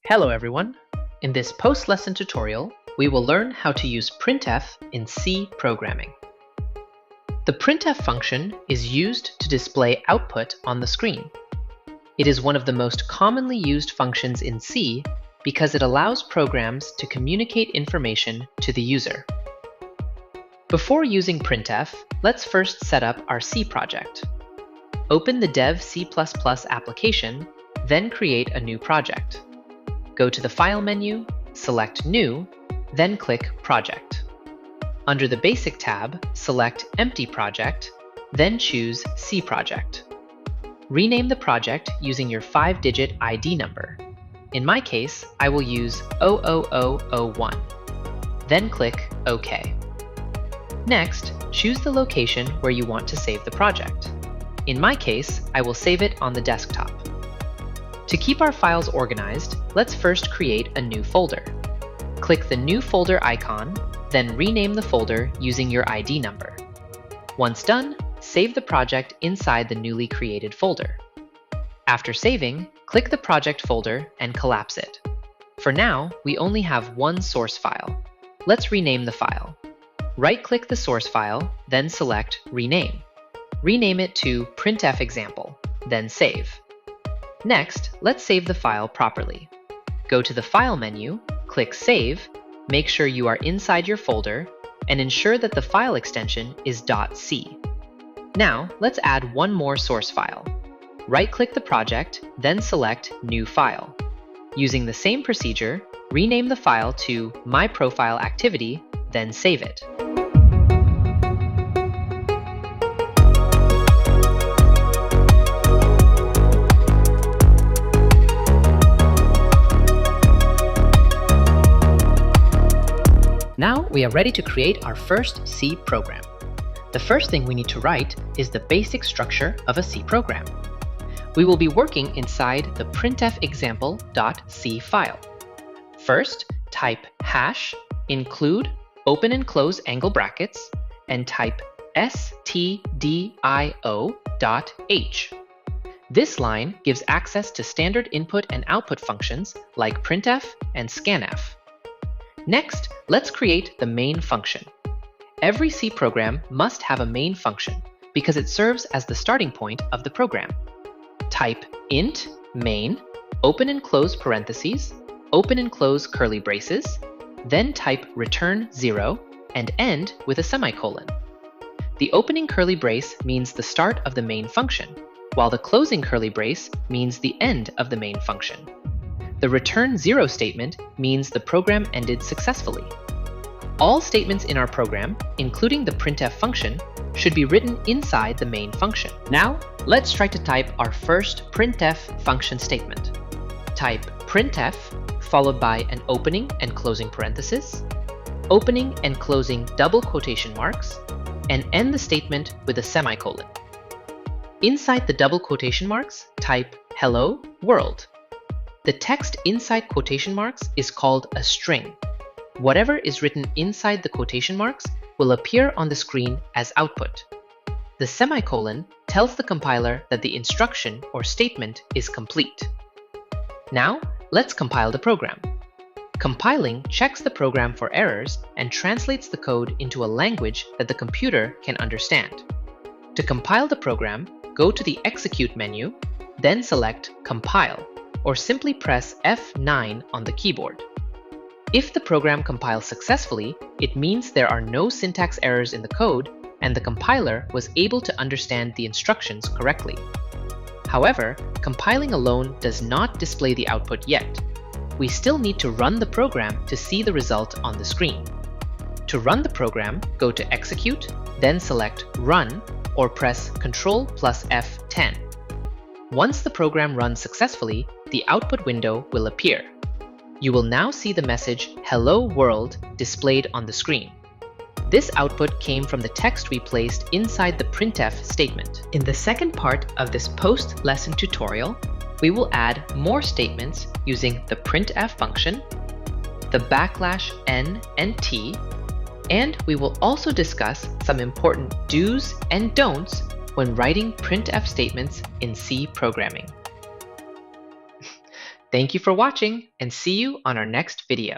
Hello everyone! In this post-lesson tutorial, we will learn how to use printf in C programming. The printf function is used to display output on the screen. It is one of the most commonly used functions in C because it allows programs to communicate information to the user. Before using printf, let's first set up our C project. Open the dev C++ application, then create a new project. Go to the File menu, select New, then click Project. Under the Basic tab, select Empty Project, then choose C Project. Rename the project using your 5-digit ID number. In my case, I will use 00001. Then click OK. Next, choose the location where you want to save the project. In my case, I will save it on the desktop. To keep our files organized, let's first create a new folder. Click the New Folder icon, then rename the folder using your ID number. Once done, save the project inside the newly created folder. After saving, click the project folder and collapse it. For now, we only have one source file. Let's rename the file. Right-click the source file, then select Rename. Rename it to printf example, then save. Next, let's save the file properly. Go to the File menu, click Save, make sure you are inside your folder, and ensure that the file extension is .c. Now, let's add one more source file. Right-click the project, then select New File. Using the same procedure, rename the file to My Profile Activity, then save it. Now we are ready to create our first C program. The first thing we need to write is the basic structure of a C program. We will be working inside the printf example.c file. First, type hash, include open and close angle brackets, and type stdio.h. This line gives access to standard input and output functions like printf and scanf. Next, let's create the main function. Every C program must have a main function because it serves as the starting point of the program. Type int main, open and close parentheses, open and close curly braces, then type return 0 and end with a semicolon. The opening curly brace means the start of the main function, while the closing curly brace means the end of the main function. The return 0 statement means the program ended successfully. All statements in our program, including the printf function, should be written inside the main function. Now, let's try to type our first printf function statement. Type printf, followed by an opening and closing parenthesis, opening and closing double quotation marks, and end the statement with a semicolon. Inside the double quotation marks, type hello world. The text inside quotation marks is called a string. Whatever is written inside the quotation marks will appear on the screen as output. The semicolon tells the compiler that the instruction or statement is complete. Now, let's compile the program. Compiling checks the program for errors and translates the code into a language that the computer can understand. To compile the program, go to the Execute menu, then select Compile, or simply press F9 on the keyboard. If the program compiles successfully, it means there are no syntax errors in the code and the compiler was able to understand the instructions correctly. However, compiling alone does not display the output yet. We still need to run the program to see the result on the screen. To run the program, go to Execute, then select Run, or press Ctrl plus F10. Once the program runs successfully, the output window will appear. You will now see the message Hello World displayed on the screen. This output came from the text we placed inside the printf statement. In the second part of this post-lesson tutorial, we will add more statements using the printf function, the \n and t, and we will also discuss some important do's and don'ts when writing printf statements in C programming. Thank you for watching, and see you on our next video.